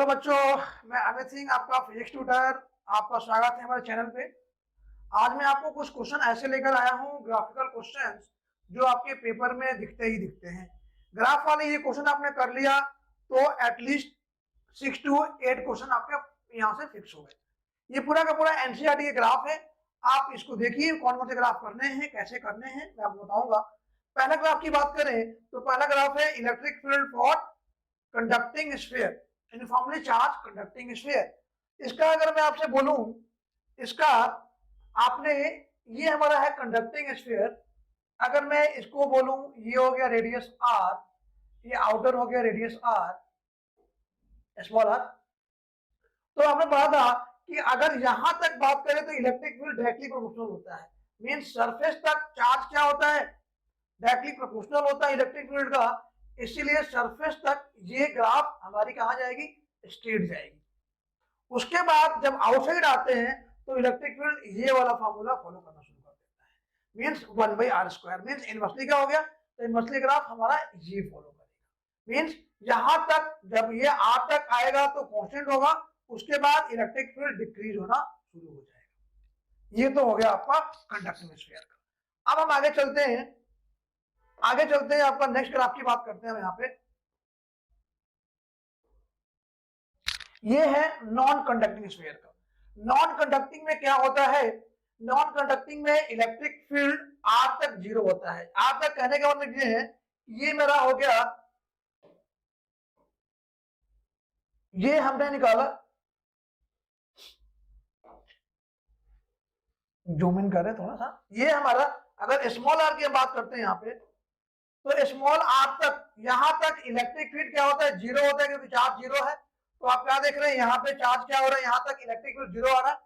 बच्चों, मैं अमित सिंह आपका फिजिक्स ट्यूटर। आपका स्वागत है हमारे चैनल पे। आज मैं आपको कुछ क्वेश्चन ऐसे लेकर आया हूँ, ग्राफिकल क्वेश्चंस, जो आपके पेपर में दिखते ही दिखते हैं। ग्राफ वाले ये क्वेश्चन आपने कर लिया तो एटलीस्ट 6 to 8 क्वेश्चन आपके यहाँ से फिक्स हो गए। ये पूरा का पूरा एनसीईआरटी के ग्राफ है। आप इसको देखिए कौन कौन से ग्राफ करने हैं, कैसे करने हैं, मैं आपको बताऊंगा। पहला ग्राफ की बात करें तो पहला ग्राफ है electric field for conducting sphere, uniformly charge conducting sphere. इसका अगर मैं आपसे बोलूं, इसका आपने, ये हमारा है कंडक्टिंग स्फीयर। अगर मैं इसको बोलूं, ये हो गया रेडियस आर, ये आउटर हो गया रेडियस आर, स्मॉल आर। तो आपने पढ़ा था कि अगर यहां तक बात करें तो इलेक्ट्रिक फील्ड डायरेक्टली प्रोपोर्शनल होता है। मींस सरफेस तक चार्ज क्या होता है, डायरेक्टली प्रोपोर्शनल होता है इलेक्ट्रिक फील्ड का। इसीलिए सरफेस तक ये ग्राफ हमारी कहां जाएगी, स्ट्रेट जाएगी। उसके बाद जब आउटसाइड आते हैं तो इलेक्ट्रिक फील्ड ये वाला फार्मूला फॉलो करना शुरू कर देता है, मींस 1/r²। मींस इनवर्सली क्या हो गया, तो इनवर्सली ग्राफ हमारा ये फॉलो करेगा। मींस यहां तक जब ये r तक आएगा तो कांस्टेंट होगा, उसके बाद इलेक्ट्रिक फील्ड डिक्रीज होना शुरू हो जाएगा। ये तो हो गया आपका कंडक्टिंग स्फीयर का। अब हम आगे चलते हैं, आपका नेक्स्ट ग्राफ की बात करते हैं हम यहाँ पे। ये है नॉन कंडक्टिंग स्फीयर का। नॉन कंडक्टिंग में क्या होता है, नॉन कंडक्टिंग में इलेक्ट्रिक फील्ड आर तक जीरो होता है। आर तक कहने का मतलब ये है, ये मेरा हो गया, ये हमने निकाला, जूम इन करें थोड़ा सा, ये हमारा, अगर स्मॉल आर की हम बात करते हैं यहाँ पे, तो स्मॉल आर तक, यहां तक इलेक्ट्रिक फील्ड क्या होता है, जीरो होता है, क्योंकि चार्ज जीरो है। तो आप क्या देख रहे हैं, यहाँ पे चार्ज क्या हो रहा है, यहाँ तक इलेक्ट्रिक फील्ड जीरो आ रहा है।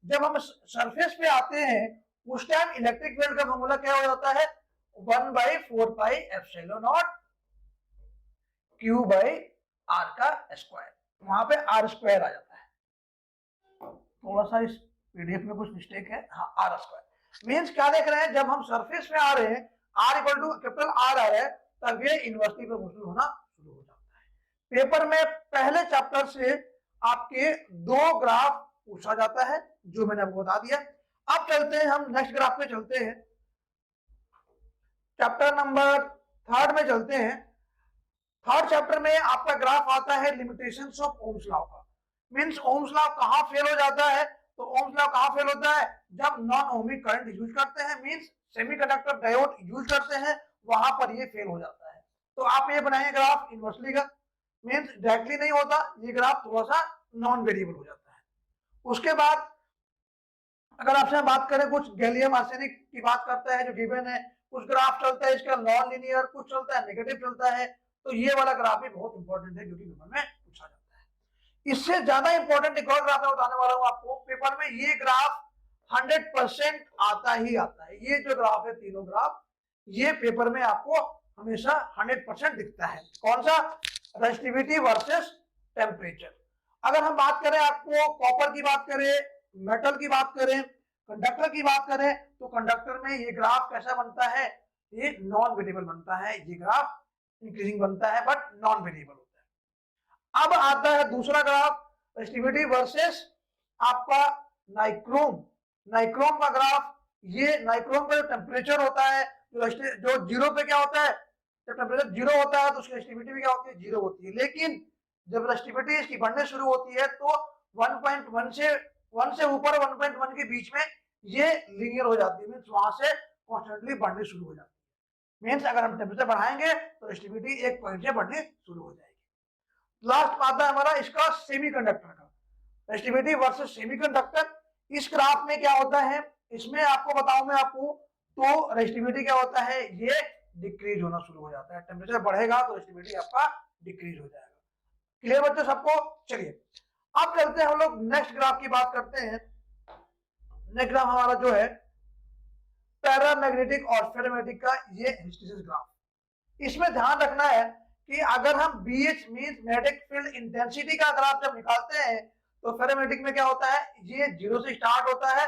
जब हम सरफेस पे आते हैं उस टाइम इलेक्ट्रिक फील्ड का फॉर्मूला क्या हो जाता है, 1/4πε0 Q बाई आर का स्क्वायर। वहां पे आर स्क्वायर आ जाता है। थोड़ा सा इस पीडीएफ में कुछ मिस्टेक है, हाँ आर स्क्वायर। मीन्स क्या देख रहे हैं, जब हम सरफेस पे आ रहे हैं, R equal to capital R आ रहा है, तब ये इनवर्सली प्रोपोर्शनल होना शुरू हो जाता है। पेपर में पहले चैप्टर से आपके 2 ग्राफ पूछा जाता है, जो मैंने आपको बता दिया। अब चलते हैं हम नेक्स्ट ग्राफ पे चलते हैं, चैप्टर नंबर 3 में चलते हैं। 3rd चैप्टर में आपका ग्राफ आता है लिमिटेशंस ऑफ ओम्स लॉ का। मींस ओम्स लॉ कहां फेल हो जाता है, तो ओम्स लॉ कहां फेल होता है, जब नॉन ओमिक करंट यूज करते हैं, मींस सेमीकंडक्टर डायोड यूज करते हैं, वहां पर ये फेल हो जाता है। तो आप ये बनाएंगे ग्राफ इनवर्सली का, मींस डायरेक्टली नहीं होता, ये ग्राफ थोड़ा सा नॉन वेरिएबल हो जाता है। उसके बाद अगर आपसे बात करें, कुछ गैलियम आर्सेनिक की बात करता है जो गिवन है, कुछ ग्राफ चलता है इसका नॉन लीनियर, कुछ चलता है नेगेटिव चलता है। तो ये वाला ग्राफ भी बहुत इंपॉर्टेंट है, जो कि पेपर में पूछा जाता है। इससे ज्यादा इंपॉर्टेंट एक और ग्राफ मैं बताने वाला हूं आपको पेपर में। ये ग्राफ 100% आता ही आता है। ये जो ग्राफ है, तीनों ग्राफ, ये पेपर में आपको हमेशा 100% दिखता है। कौन सा, रेजिस्टिविटी वर्सेस टेम्परेचर। अगर हम बात करें, आपको कॉपर की बात करें, मेटल की बात करें, कंडक्टर की बात करें, तो कंडक्टर में ये ग्राफ कैसा बनता है, ये नॉन वेरिएबल बनता है। ये ग्राफ इंक्रीजिंग बनता है बट नॉन वेरिएबल होता है। अब आता है दूसरा ग्राफ, रेजिस्टिविटी वर्सेस आपका नाइक्रोम। नाइक्रोम का ग्राफ, ये नाइक्रोम का जो टेम्परेचर होता है, जो जीरो पे क्या होता है, जब टेम्परेचर जीरो होता है तो उसकी रेजिस्टिविटी भी क्या होती है, जीरो होती है। लेकिन जब रेजिस्टिविटी इसकी बढ़ने शुरू होती है तो 1.1 से ऊपर 1.1 के बीच में ये लीनियर हो जाती है, मींस वहां से कॉन्स्टेंटली बढ़नी शुरू हो जाती है। मींस अगर हम टेम्परेचर बढ़ाएंगे तो रेजिस्टिविटी एक पॉइंट से बढ़नी शुरू हो जाएगी। लास्ट आता है हमारा इसका सेमीकंडक्टर का, रेजिस्टिविटी वर्सेस सेमीकंडक्टर। इस ग्राफ में क्या होता है, इसमें आपको बताऊं मैं आपको, तो रेजिस्टिविटी क्या होता है, ये डिक्रीज होना शुरू हो जाता है। टेम्परेचर बढ़ेगा तो रेजिस्टिविटी आपका डिक्रीज हो जाएगा। क्लियर बच्चों सबको। चलिए अब चलते हैं हम लोग नेक्स्ट ग्राफ की बात करते हैं। नेक्स्ट ग्राफ हमारा जो है पैरामैग्नेटिक और फेरोमैग्नेटिक का, ये हिस्टैरिसीस ग्राफ। इसमें ध्यान रखना है कि अगर हम BH means magnetic field intensity का ग्राफ जब निकालते हैं, तो फेरोमैग्नेटिक में क्या होता है, ये जीरो से स्टार्ट होता है।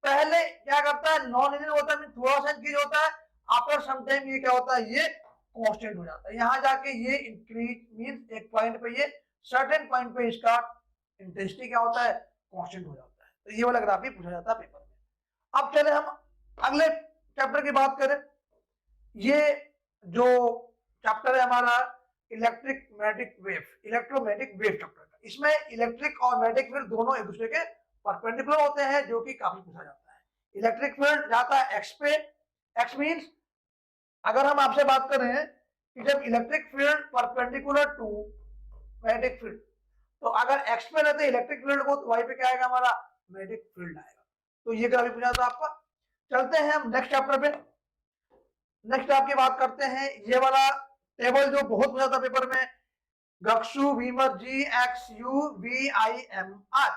पहले क्या करता है, नॉन लीनियर होता है, थोड़ा सा इंक्रीज होता है। आफ्टर सम टाइम ये क्या होता है, ये कांस्टेंट हो जाता है। यहां जाके ये इंक्रीज मींस एक पॉइंट पे ये सर्टेन पॉइंट पे इसका इंटेंसिटी क्या होता है, कांस्टेंट हो जाता है। तो ये वाला ग्राफ भी पूछा जाता है पेपर में। अब चले हम अगले चैप्टर की बात करें। ये जो चैप्टर है हमारा इलेक्ट्रोमैग्नेटिक वेव चैप्टर का। इसमें इलेक्ट्रिक और मैग्नेटिक फील्ड दोनों एक दूसरे के परपेंडिकुलर होते हैं, जो कि काफी पूछा जाता है। इलेक्ट्रिक फील्ड जाता है एक्स पे। एक्स मींस अगर हम आपसे बात कर रहे हैं कि जब electric field perpendicular to magnetic field, तो अगर एक्स पे रहते इलेक्ट्रिक फील्ड को, तो वाई पे क्या आएगा हमारा, मैग्नेटिक फील्ड आएगा। तो ये ग्राफ पूछा था आपका। चलते हैं हम नेक्स्ट चैप्टर पे। नेक्स्ट आपकी बात करते हैं, ये वाला टेबल जो बहुत पूछा था पेपर में, गक्सू वीमर G X U V I M R.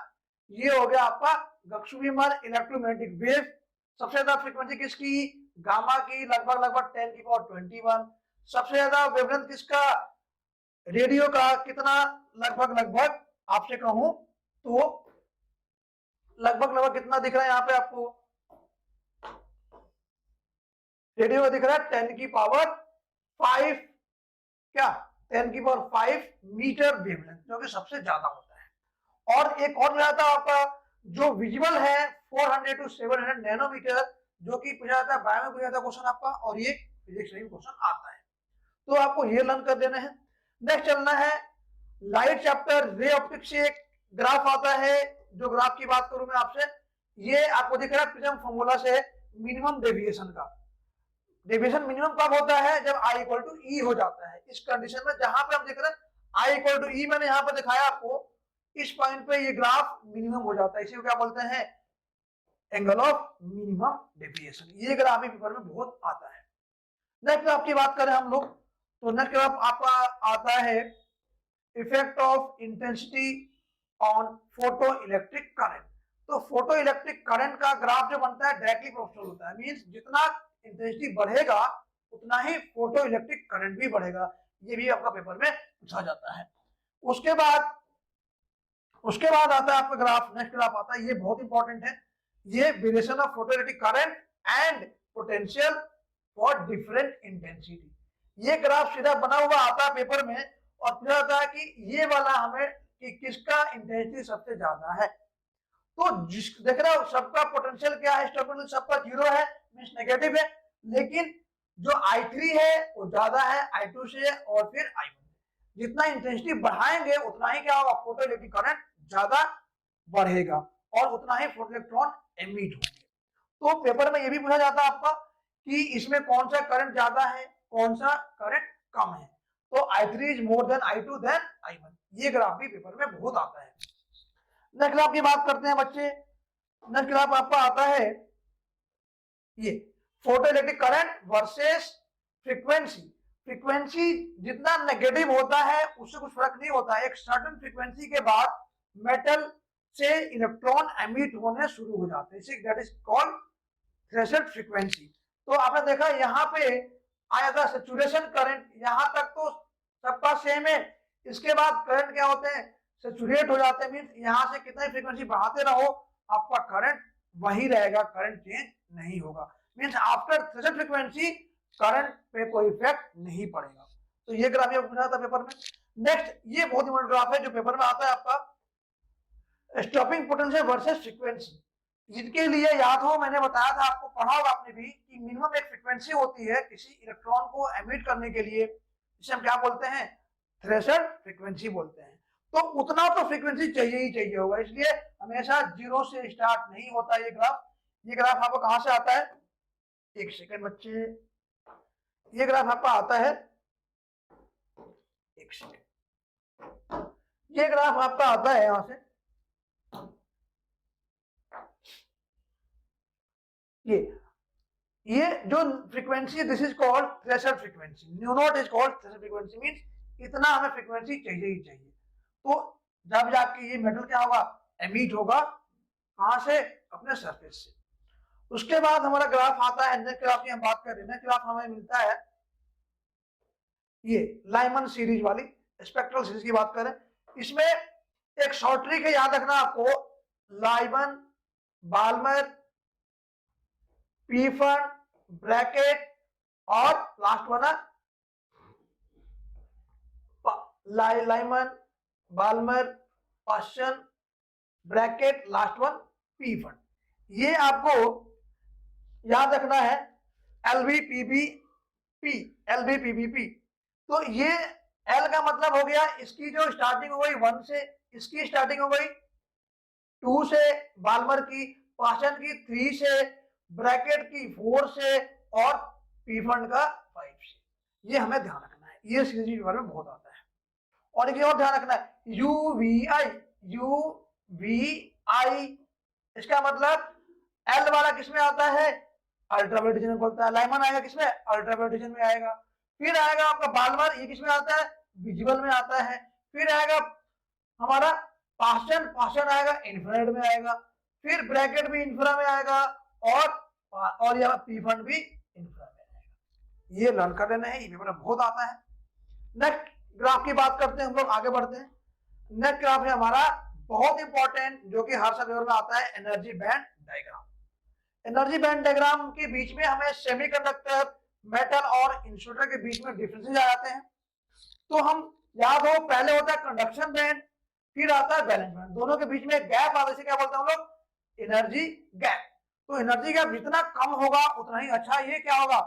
ये हो गया आपका गक्सू वीमर इलेक्ट्रोमैग्नेटिक वेव। सबसे ज्यादा फ्रीक्वेंसी किसकी, गामा की, लगभग 10⁻21। सबसे ज्यादा वेवलेंथ किसका, रेडियो का, कितना, लगभग आपसे कहूं तो लगभग कितना दिख रहा है यहाँ पे आपको, रेडियो दिख रहा है 10⁵ क्या, 10⁵ मीटर वेवलेंथ, जो कि सबसे ज्यादा होता है। और एक और जाता है आपका जो विजुअल है 400 to 700 नैनोमीटर, जो कि पूछा जाता है बायो में पूछा जाता है क्वेश्चन आपका, और ये फिजिक्स में भी क्वेश्चन आता है। तो आपको ये लर्न कर देना है। नेक्स्ट चलना है लाइट चैप्टर, रे ऑप्टिक्स से एक ग्राफ आता है। जो ग्राफ की बात करूं मैं आपसे, ये आपको दिख रहा है प्रिज्म फॉर्मूला से मिनिमम डेविएशन का। डेविएशन मिनिमम कब होता है, जब I इक्वल टू ई हो जाता है। इस कंडीशन में जहां पे हम देख रहे हैं I इक्वल टू ई, मैंने यहाँ पर दिखाया आपको, इस पॉइंट पे ये ग्राफ मिनिमम हो जाता है। इसी को क्या बोलते हैं, एंगल ऑफ मिनिमम डेविएशन। ये ग्राफ भी पेपर में बहुत आता है। नेक्स्ट आपकी बात करें हम लोग, तो नेक्स्ट ग्राफ आपका आता है effect of intensity on photo electric current. तो फोटो इलेक्ट्रिक करंट का ग्राफ जो बनता है डायरेक्टली प्रोपोर्शनल होता है। मींस जितना इंटेंसिटी बढ़ेगा उतना ही फोटो इलेक्ट्रिक करंट भी बढ़ेगा। ये भी आपका पेपर में पूछा जाता है। उसके बाद आता है आपका ग्राफ, नेक्स्ट ग्राफ आता है, ये बहुत इंपॉर्टेंट है, ये variation of photo electric current and potential for different intensity. ये ग्राफ सीधा बना हुआ आता है पेपर में, और पूछा जाता है कि ये वाला हमें कि किसका इंटेंसिटी सबसे ज्यादा है। तो जिस देख रहे हो सबका पोटेंशियल क्या है, सबका 0 है, मींस नेगेटिव है, लेकिन जो I3 है वो ज्यादा है I2 से, और फिर I1। जितना इंटेंसिटी बढ़ाएंगे उतना ही क्या होगा, फोटो इलेक्ट्रिक करंट ज्यादा बढ़ेगा, और उतना ही फोटो इलेक्ट्रॉन एमिट होंगे। तो पेपर में ये भी पूछा जाता है आपका कि इसमें कौन सा करंट ज्यादा है, कौन सा करंट कम है। तो I3 is more than I2 then I1। ये ग्राफ भी पेपर में बहुत आता है। नेक्स्ट ग्राफ की बात करते हैं बच्चे। नेक्स्ट ग्राफ आपका आता है ये photo electric current versus frequency. Frequency जितना नेगेटिव होता है उससे कुछ फर्क नहीं होता है। एक सर्टेन फ्रीक्वेंसी के बाद मेटल से इलेक्ट्रॉन एमिट होने शुरू हो जाते हैं, that is called threshold frequency. तो आपने देखा यहाँ पे आया था सैचुरेशन करंट, यहां तक तो सबका सेम है। इसके बाद करंट क्या होते हैं, सैचुरेट हो जाते हैं। मींस यहां से कितना फ्रीक्वेंसी बढ़ाते रहो आपका करंट वही रहेगा, करंट चेंज नहीं होगा। Means after threshold frequency current पे कोई इफेक्ट नहीं पड़ेगा। तो ये ग्राफ पूछा था पेपर में। नेक्स्ट ये बहुत इंपॉर्टेंट ग्राफ है जो पेपर में आता है आपका, स्टॉपिंग पोटेंशियल वर्सेस फ्रीक्वेंसी। जिनके लिए याद हो, मैंने बताया था आपको, पढ़ा होगा आपने भी, कि मिनिमम एक फ्रीक्वेंसी होती है किसी इलेक्ट्रॉन को एमिट करने के लिए, जिसे हम क्या बोलते हैं, थ्रेशोल्ड फ्रीक्वेंसी बोलते हैं। तो उतना तो फ्रीक्वेंसी चाहिए ही चाहिए होगा, इसलिए हमेशा 0 से स्टार्ट नहीं होता ये ग्राफ। ये ग्राफ आपको कहां से आता है, एक सेकंड बच्चे, ये ग्राफ आपका आता है, एक सेकंड, ये ग्राफ आपका आता है यहां से, ये जो frequency, this is called threshold frequency. New not is called threshold frequency, means इतना हमें फ्रीक्वेंसी चाहिए ही चाहिए। तो जब जाके ये मेटल क्या होगा, एमिट होगा, कहां से, अपने सरफेस से। उसके बाद हमारा ग्राफ आता है, नेक्स्ट ग्राफ की हम बात कर रहे हैं। नेक्स्ट ग्राफ हमें मिलता है ये लाइमन सीरीज वाली स्पेक्ट्रल सीरीज की बात करें। इसमें एक शॉर्ट ट्रिक है, याद रखना आपको, लाइमन, बाल्मर, पीफन, ब्रैकेट, और लास्ट वन है Lyman, Balmer, Paschen, Brackett last one Pfund. ये आपको याद रखना है, एलवीपीबीपी, एलवीपीबीपी। तो ये एल का मतलब हो गया इसकी जो स्टार्टिंग हो गई 1 से, इसकी स्टार्टिंग हो गई 2 से, बाल्मर की, पास्चन की 3 से, ब्रैकेट की 4 से और पी फंड का 5 से। ये हमें ध्यान रखना है, ये सीरीज के बारे में बहुत आता है। और एक और ध्यान रखना है, यूवीआई, यूवीआई इसका मतलब एल वाला किसमें आता है, अल्ट्रावायलेट में बोलता है। लाइमन आएगा किसमें, अल्ट्रावायलेट में आएगा। फिर आएगा आपका बाल्मर, ये किसमें आता है, विजिबल में आता है। फिर आएगा हमारा पास्चन, पास्चन आएगा इंफ्रारेड में आएगा। फिर ब्रैकेट भी इंफ्रा में आएगा और यह पी फंड भी इंफ्रा में आएगा। ये लर्न कर लेना है, ये पेपर बहुत आता है। नेक्स्ट ग्राफ की बात करते हैं, हम लोग आगे बढ़ते हैं। नेक्स्ट ग्राफ है हमारा बहुत इंपॉर्टेंट, जो कि हर सब्जेक्ट में आता है, energy band diagram. Energy band diagram के बीच में हमें सेमीकंडक्टर, मेटल और इंसुलेटर के बीच में डिफरेंसेस आ जाते हैं। तो हम याद हो, पहले होता है कंडक्शन बैंड, फिर आता है बैलेंस बैंड। दोनों के बीच में गैप आता है, इसे क्या बोलते हैं हम लोग, एनर्जी गैप। तो एनर्जी गैप जितना कम होगा उतना ही अच्छा ये क्या होगा,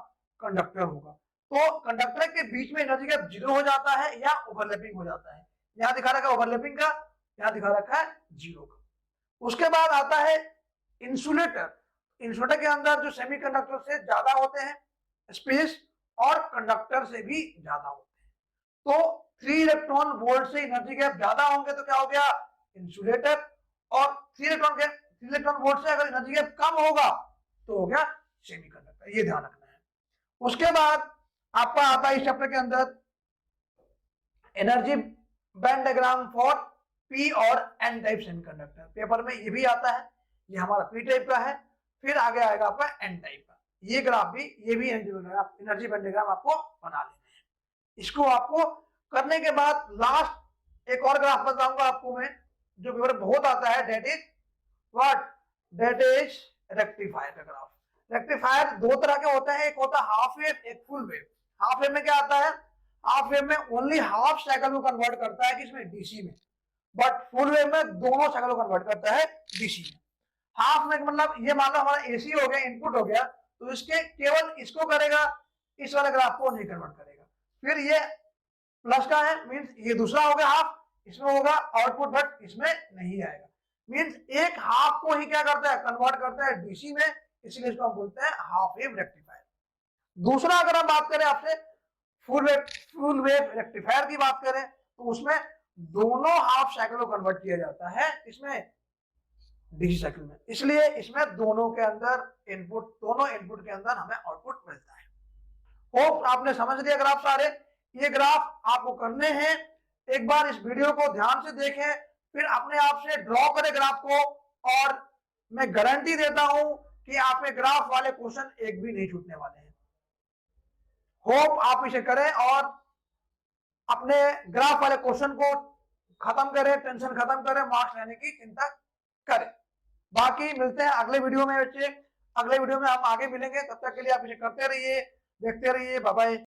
कंडक्टर होगा। तो कंडक्टर के बीच में एनर्जी गैप 0 हो जाता है या ओवरलैपिंग हो जाता है। यहाँ दिखा रखा है ओवरलैपिंग का, यहाँ दिखा रखा है 0 का। उसके बाद आता है इंसुलेटर। इंसुलेटर के अंदर जो सेमीकंडक्टर से ज्यादा होते हैं स्पेस, और कंडक्टर से भी ज्यादा होते हैं। तो 3 इलेक्ट्रॉन वोल्ट से एनर्जी गैप ज्यादा होंगे तो क्या हो गया, इंसुलेटर। और 3 इलेक्ट्रॉन वोल्ट से अगर एनर्जी गैप कम होगा तो हो गया सेमीकंडक्टर। ये ध्यान रखना है। उसके बाद आपका आता है इस चैप्टर के अंदर energy band diagram for P और एन टाइप सेमीकंडक्टर। पेपर में ये भी आता है, ये हमारा पी टाइप का है। फिर आगे आएगा आपका एन टाइप का। ये ग्राफ भी, ये भी एनर्जी बैंड डायग्राम आपको बना लेना है। इसको आपको करने के बाद लास्ट एक और ग्राफ बताऊंगा आपको मैं, जो पेपर में बहुत आता है, that is what, that is rectifier का ग्राफ। रेक्टिफायर दो तरह के होते हैं, एक होता है हाफ वेव, एक फुल वेव। हाफ वेव में क्या आता है, हाफ वेव में ओनली हाफ साइकिल को कन्वर्ट करता है किसमें, डीसी में। बट फुल वेव में दोनों साइकिल को कन्वर्ट करता है डीसी में। हाफ में मतलब ये मान लो हमारा एसी हो गया, इनपुट हो गया, तो इसके केवल इसको करेगा, इस वाले ग्राफ को नहीं कन्वर्ट करेगा। फिर ये प्लस का है, मींस ये दूसरा हो गया हाफ, इसमें होगा आउटपुट, बट इसमें नहीं आएगा। मींस एक हाफ को ही क्या करता है, कन्वर्ट करता है डीसी में, इसलिए इसको हम बोलते हैं हाफ वेव रेक्टिफायर। दूसरा अगर हम बात करें आपसे फुल वेव रेक्टिफायर की बात करें, तो उसमें दोनों हाफ साइकिल को कन्वर्ट किया जाता है, इसमें डीसी साइकिल में। इसलिए इसमें दोनों के अंदर इनपुट, दोनों इनपुट के अंदर हमें आउटपुट मिलता है। होप आपने समझ लिया ग्राफ सारे। ये ग्राफ आपको करने हैं, एक बार इस वीडियो को ध्यान से देखें, फिर अपने आप से ड्रॉ करें ग्राफ को, और मैं गारंटी देता हूं कि आपके ग्राफ वाले क्वेश्चन एक भी नहीं छूटने वाले हैं। होप आप इसे करें और अपने ग्राफ वाले क्वेश्चन को खत्म करें, टेंशन खत्म करें, मार्क्स लेने की चिंता करें। बाकी मिलते हैं अगले वीडियो में बच्चे, अगले वीडियो में हम आगे मिलेंगे। तब तक के लिए आप इसे करते रहिए, देखते रहिए। Bye bye.